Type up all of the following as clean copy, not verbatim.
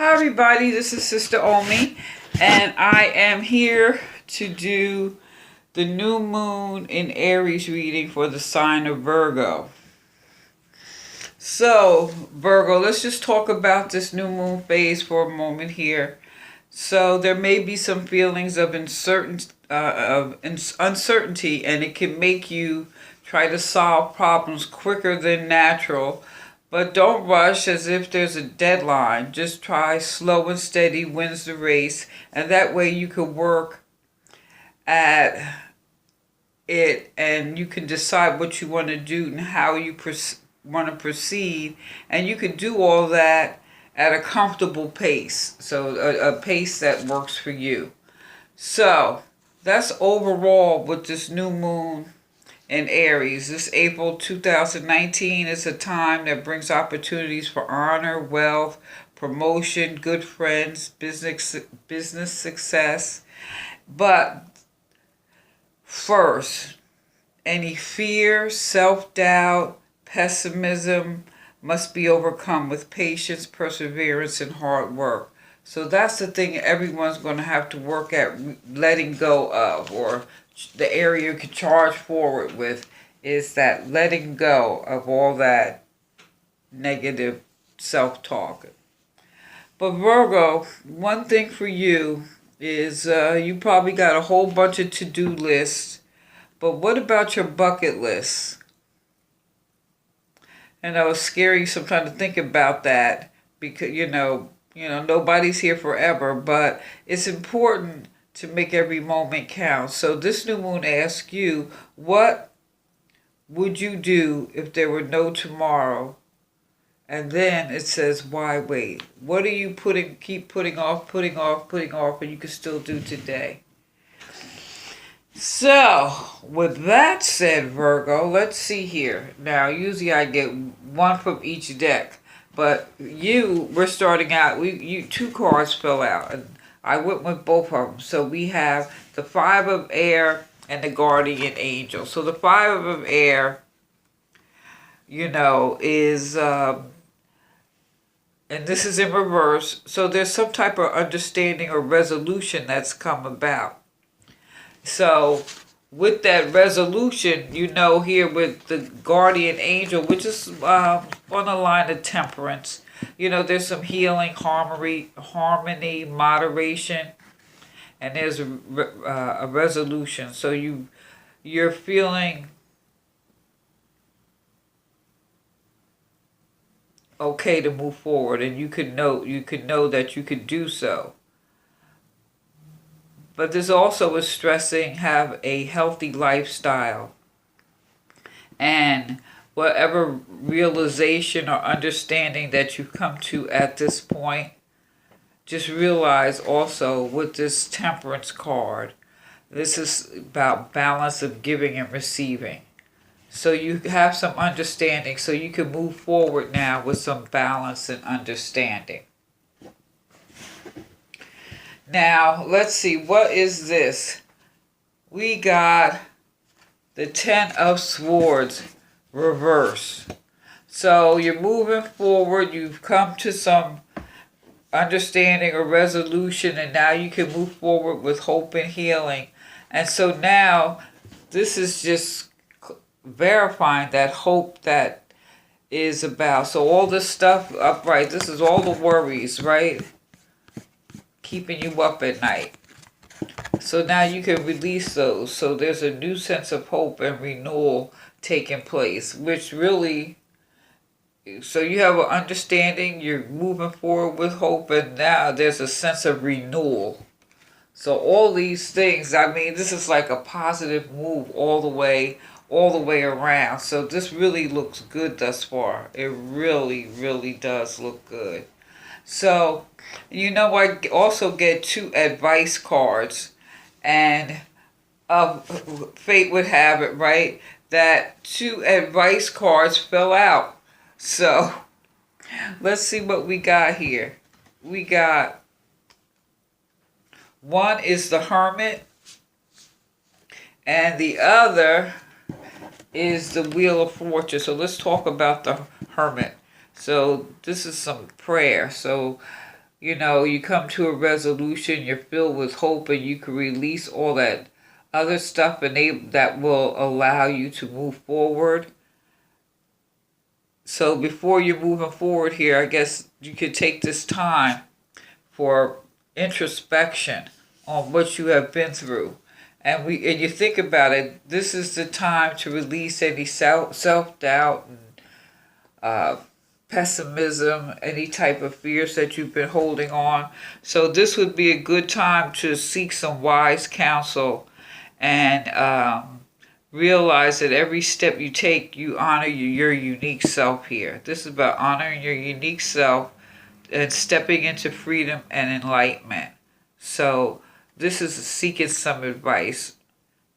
Hi everybody, this is Sister Omi, and I am here to do the new moon in Aries reading for the sign of Virgo. So, Virgo, let's just talk about this new moon phase for a moment here. So there may be some feelings of uncertainty, and it can make you try to solve problems quicker than natural. But don't rush as if there's a deadline. Just try slow and steady wins the race, and that way you can work at it and you can decide what you want to do and how you want to proceed, and you can do all that at a comfortable pace, so a pace that works for you. So that's overall with this new moon in Aries. This April 2019 is a time that brings opportunities for honor, wealth, promotion, good friends, business success. But first, any fear, self-doubt, pessimism must be overcome with patience, perseverance, and hard work. So that's the thing everyone's going to have to work at letting go of, or the area you can charge forward with is that letting go of all that negative self-talk. But Virgo, one thing for you is you probably got a whole bunch of to-do lists, but what about your bucket list? And it was scary sometimes to think about that because, nobody's here forever, but it's important to make every moment count. So this new moon asks you, what would you do if there were no tomorrow? And then it says, why wait? What are you keep putting off, and you can still do today? So, with that said, Virgo, let's see here. Now, usually I get one from each deck, but we're starting out, two cards fell out, and I went with both of them. So we have the Five of Air and the Guardian Angel. So the Five of Air, is, and this is in reverse, so there's some type of understanding or resolution that's come about. So with that resolution, here with the Guardian Angel, which is on the line of temperance, there's some healing, harmony, moderation, and there's a resolution. So you're feeling okay to move forward, and you could know that you could do so. But this also is stressing have a healthy lifestyle, and whatever realization or understanding that you come to at this point, just realize also with this temperance card, this is about balance of giving and receiving. So you have some understanding, so you can move forward now with some balance and understanding. Now, let's see, what is this? We got the Ten of Swords reverse. So you're moving forward, you've come to some understanding or resolution, and now you can move forward with hope and healing. And so now, this is just verifying that hope that is about. So all this stuff upright, this is all the worries, right? Keeping you up at night. So now you can release those. So there's a new sense of hope and renewal taking place, which really, so you have an understanding, you're moving forward with hope, and now there's a sense of renewal. So all these things, this is like a positive move all the way around. So this really looks good thus far. It really, really does look good. So, I also get two advice cards, and fate would have it, right, that two advice cards fell out. So, let's see what we got here. We got, one is the Hermit, and the other is the Wheel of Fortune. So let's talk about the Hermit. So this is some prayer. So you come to a resolution, you're filled with hope, and you can release all that other stuff that will allow you to move forward. So before you're moving forward here, I guess you could take this time for introspection on what you have been through. And you think about it, this is the time to release any self doubt and uh, pessimism, any type of fears that you've been holding on. So this would be a good time to seek some wise counsel and realize that every step you take, you honor your unique self here. This is about honoring your unique self and stepping into freedom and enlightenment. So this is seeking some advice.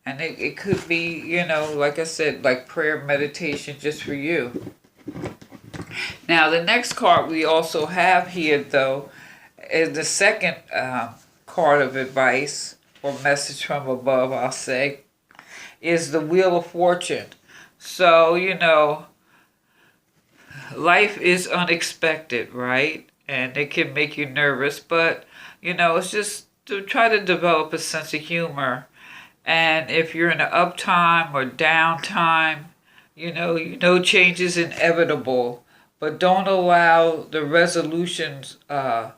And it could be, like I said, like prayer meditation just for you. Now, the next card we also have here, though, is the second card of advice, or message from above, I'll say, is the Wheel of Fortune. So, life is unexpected, right? And it can make you nervous, but, it's just to try to develop a sense of humor. And if you're in an uptime or downtime, change is inevitable, but don't allow the revolutions of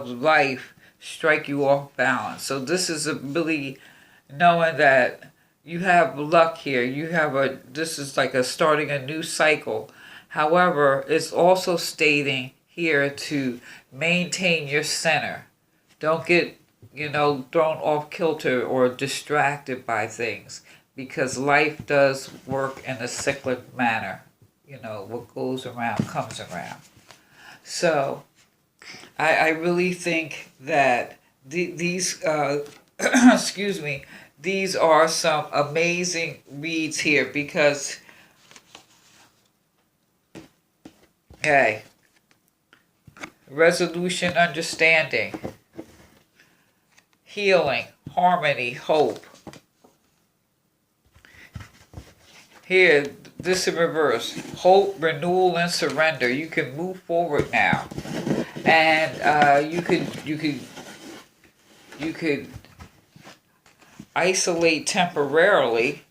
life strike you off balance. So this is really knowing that you have luck here. This is like starting a new cycle. However, it's also stating here to maintain your center. Don't get, thrown off kilter or distracted by things, because life does work in a cyclic manner. What goes around comes around. So I really think that these, excuse me, these are some amazing reads here because, hey, resolution, understanding, healing, harmony, hope. Here, this in reverse. Hope, renewal, and surrender. You can move forward now, and you could isolate temporarily,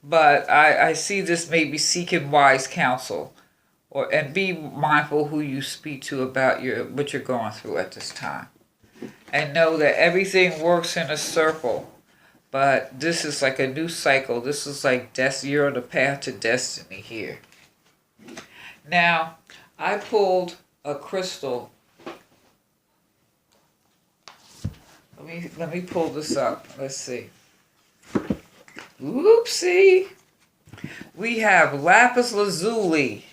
but I see this maybe seeking wise counsel, and be mindful who you speak to about what you're going through at this time, and know that everything works in a circle. But this is like a new cycle. This is like you're on the path to destiny here. Now, I pulled a crystal. Let me pull this up. Let's see. Oopsie. We have lapis lazuli.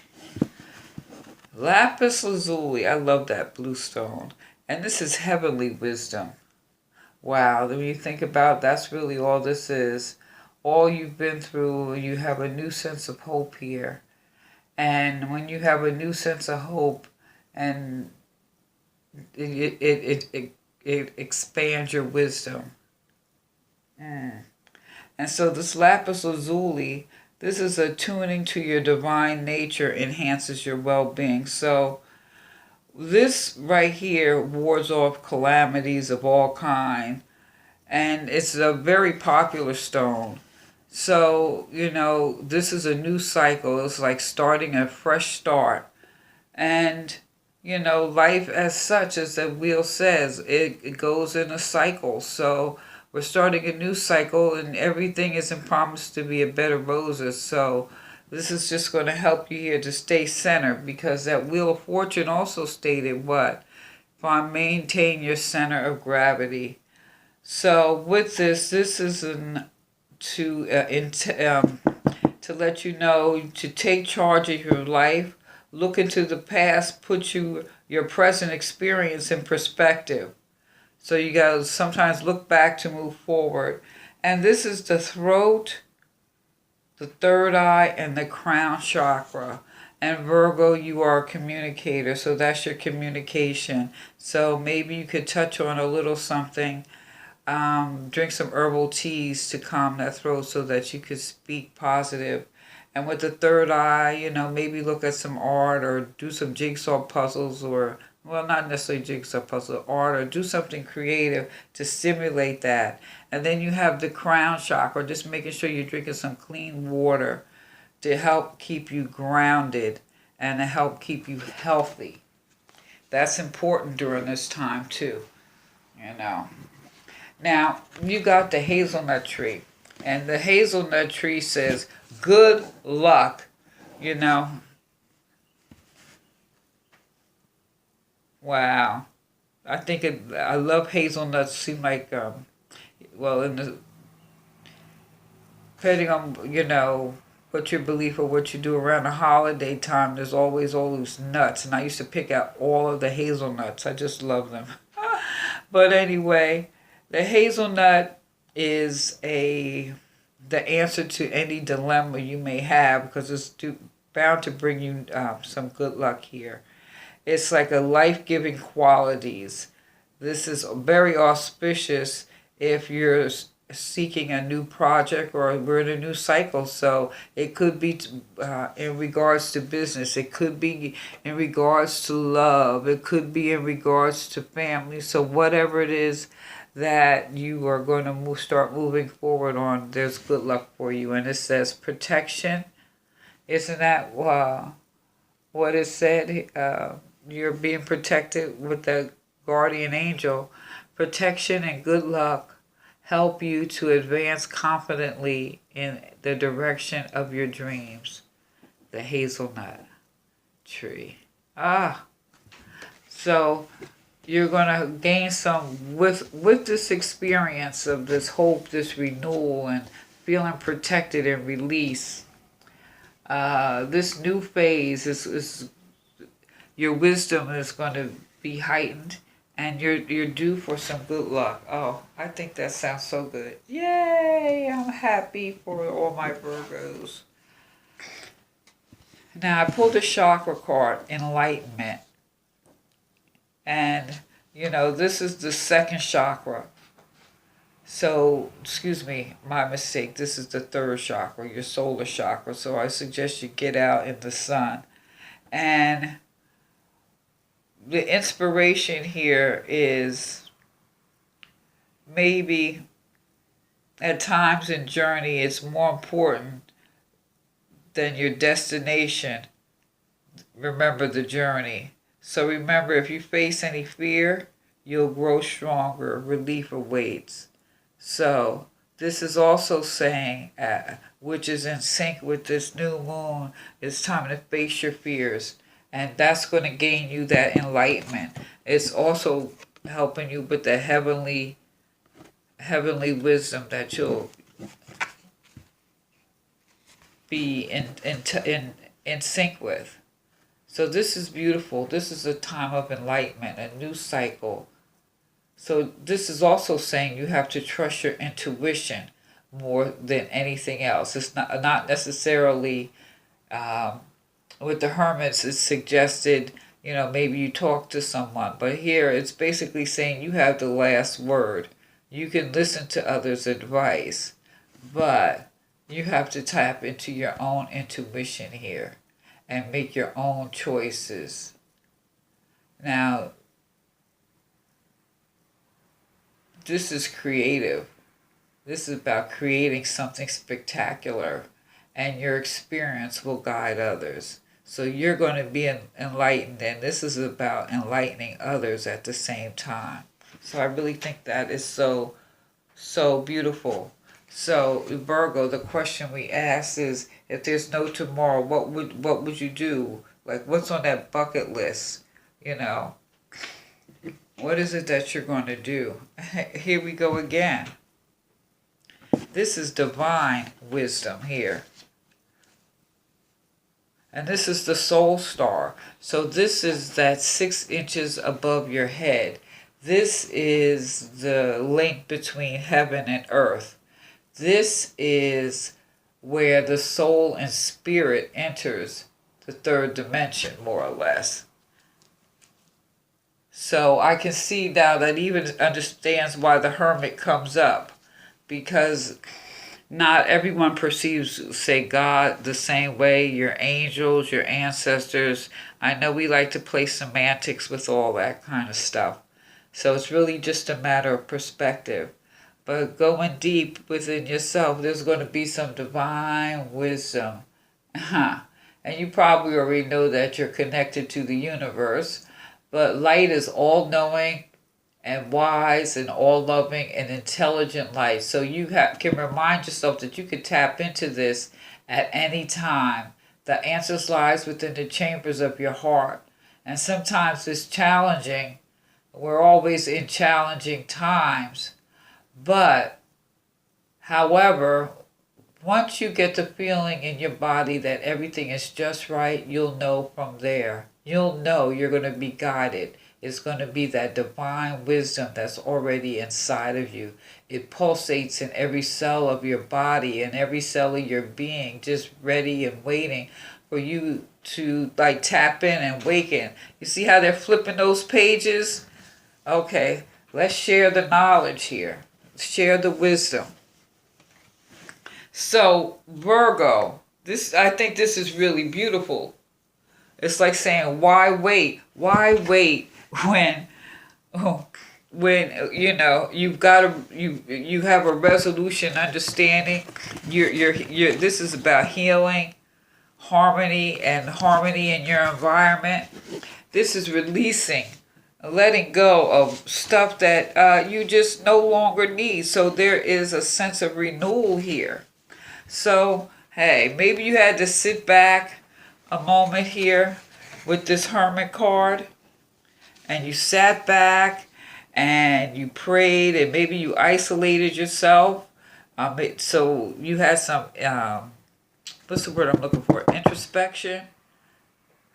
Lapis lazuli. I love that blue stone. And this is heavenly wisdom. Wow, when you think about it, that's really all this is. All you've been through, you have a new sense of hope here. And when you have a new sense of hope, and it expands your wisdom. And so this lapis lazuli, this is attuning to your divine nature, enhances your well-being. So this right here wards off calamities of all kind, and it's a very popular stone. So, this is a new cycle. It's like starting a fresh start. And, life as such, as the wheel says, it goes in a cycle. So we're starting a new cycle, and everything isn't promised to be a bed of roses. So this is just going to help you here to stay centered, because that Wheel of Fortune also stated what? Maintain your center of gravity. So with this is to let you know to take charge of your life, look into the past, put your present experience in perspective. So you got to sometimes look back to move forward. And this is the throat, the third eye, and the crown chakra. And Virgo, you are a communicator, so that's your communication. So maybe you could touch on a little something, drink some herbal teas to calm that throat so that you could speak positive. And with the third eye, maybe look at some art or do some jigsaw puzzles or well, not necessarily jigsaw puzzle, art, or do something creative to stimulate that. And then you have the crown chakra, just making sure you're drinking some clean water to help keep you grounded and to help keep you healthy. That's important during this time too, you know. Now, you got the hazelnut tree. And the hazelnut tree says, good luck, you know. Wow. I love hazelnuts. Seem like, well, depending on, what your belief or what you do around the holiday time, there's always all those nuts. And I used to pick out all of the hazelnuts. I just love them. But anyway, the hazelnut is the answer to any dilemma you may have because it's bound to bring you some good luck here. It's like a life-giving qualities. This is very auspicious if you're seeking a new project or we're in a new cycle. So it could be in regards to business. It could be in regards to love. It could be in regards to family. So whatever it is that you are going to start moving forward on, there's good luck for you. And it says protection. Isn't that what it said? You're being protected with the guardian angel. Protection and good luck help you to advance confidently in the direction of your dreams. The hazelnut tree. So you're going to gain some with this experience of this hope, this renewal, and feeling protected and release. This new phase is your wisdom is going to be heightened, and you're due for some good luck. Oh, I think that sounds so good. Yay! I'm happy for all my Virgos. Now I pulled the chakra card, enlightenment. And, this is the second chakra. So, excuse me, my mistake. This is the third chakra, your solar chakra. So I suggest you get out in the sun. And the inspiration here is maybe at times in journey it's more important than your destination. Remember the journey. So remember, if you face any fear, you'll grow stronger. Relief awaits. So this is also saying, which is in sync with this new moon, it's time to face your fears. And that's going to gain you that enlightenment. It's also helping you with the heavenly wisdom that you'll be in sync with. So this is beautiful. This is a time of enlightenment, a new cycle. So this is also saying you have to trust your intuition more than anything else. It's not necessarily with the hermits. It's suggested maybe you talk to someone, but here it's basically saying you have the last word. You can listen to others' advice, but you have to tap into your own intuition here and make your own choices. Now, this is creative. This is about creating something spectacular, and your experience will guide others. So you're going to be enlightened, and this is about enlightening others at the same time. So I really think that is so beautiful. So Virgo, the question we ask is, if there's no tomorrow, what would you do? Like, what's on that bucket list? What is it that you're going to do? Here we go again. This is divine wisdom here. And this is the soul star. So this is that 6 inches above your head. This is the link between heaven and earth. This is where the soul and spirit enters the third dimension, more or less. So I can see now that even understands why the hermit comes up, because Not everyone perceives, say, God the same way. Your angels, your ancestors. I know we like to play semantics with all that kind of stuff. So it's really just a matter of perspective. But going deep within yourself, there's going to be some divine wisdom. And you probably already know that you're connected to the universe. But light is all knowing and wise and all loving and intelligent light. So you can remind yourself that you can tap into this at any time. The answers lies within the chambers of your heart. And sometimes it's challenging. We're always in challenging times. But, however, once you get the feeling in your body that everything is just right, you'll know from there. You'll know you're going to be guided. It's going to be that divine wisdom that's already inside of you. It pulsates in every cell of your body and every cell of your being, just ready and waiting for you to like tap in and waken. You see how they're flipping those pages? Okay, let's share the knowledge here. Share the wisdom. So, Virgo, I think this is really beautiful. It's like saying, why wait? Why wait when you've got you have a resolution, understanding. You're this is about healing, harmony in your environment. This is releasing, letting go of stuff that you just no longer need. So there is a sense of renewal here. So, hey, maybe you had to sit back a moment here with this Hermit card, and you sat back and you prayed, and maybe you isolated yourself. So you had some, what's the word I'm looking for? Introspection,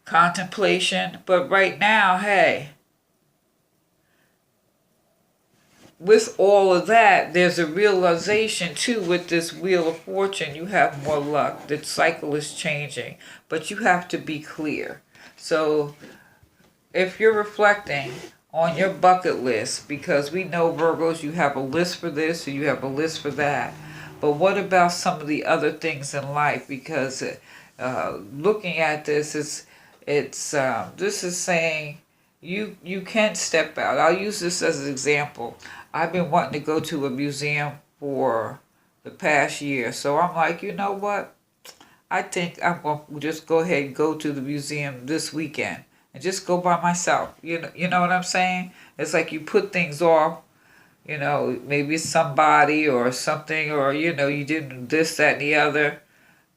contemplation. But right now, hey, with all of that, there's a realization too with this Wheel of Fortune. You have more luck. The cycle is changing, but you have to be clear. So if you're reflecting on your bucket list, because we know Virgos, you have a list for this or you have a list for that. But what about some of the other things in life? Because looking at this, this is saying you can step out. I'll use this as an example. I've been wanting to go to a museum for the past year. So I'm like, you know what? I think I'm going to just go ahead and go to the museum this weekend and just go by myself. You know what I'm saying? It's like you put things off, maybe somebody or something, or, you didn't this, that, and the other.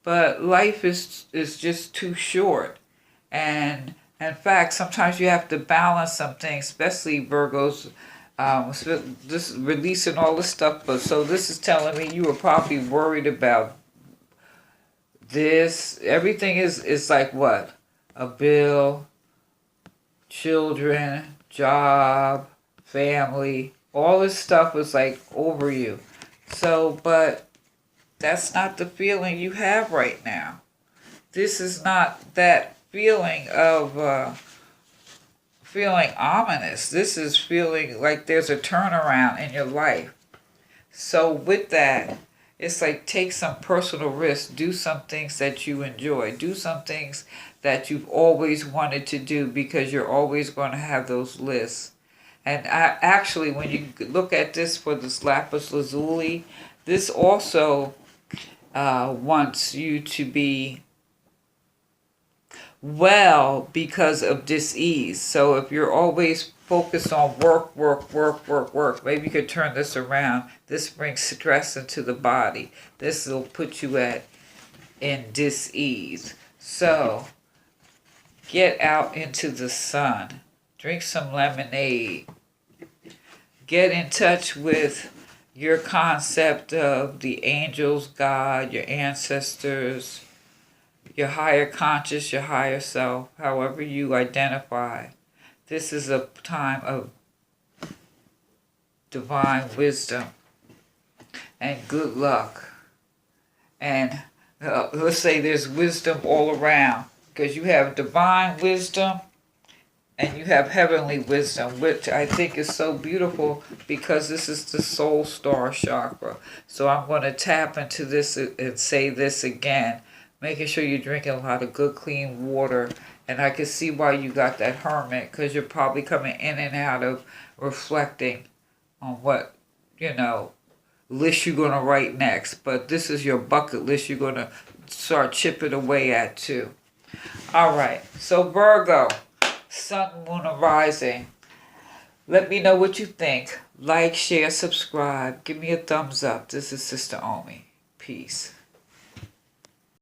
But life is just too short. And in fact, sometimes you have to balance some things, especially Virgos. This releasing all this stuff, but so this is telling me you were probably worried about this. Everything is like what? A bill, children, job, family. All this stuff is like over you. So, but that's not the feeling you have right now. This is not that feeling of feeling ominous. This is feeling like there's a turnaround in your life. So with that, it's like take some personal risks. Do some things that you enjoy. Do some things that you've always wanted to do, because you're always going to have those lists. And actually, when you look at this for this lapis lazuli, this also wants you to be well because of dis-ease. So if you're always focused on work, maybe you could turn this around. This brings stress into the body. This will put you in dis-ease. So get out into the sun. Drink some lemonade. Get in touch with your concept of the angels, God, your ancestors, your higher conscious, your higher self, however you identify. This is a time of divine wisdom and good luck. And let's say there's wisdom all around, because you have divine wisdom and you have heavenly wisdom, which I think is so beautiful because this is the soul star chakra. So I'm going to tap into this and say this again, making sure you're drinking a lot of good clean water. And I can see why you got that hermit, because you're probably coming in and out of reflecting on what, list you're going to write next. But this is your bucket list you're going to start chipping away at too. All right, so Virgo, Sun, Moon, and Rising. Let me know what you think. Like, share, subscribe. Give me a thumbs up. This is Sister Omi. Peace.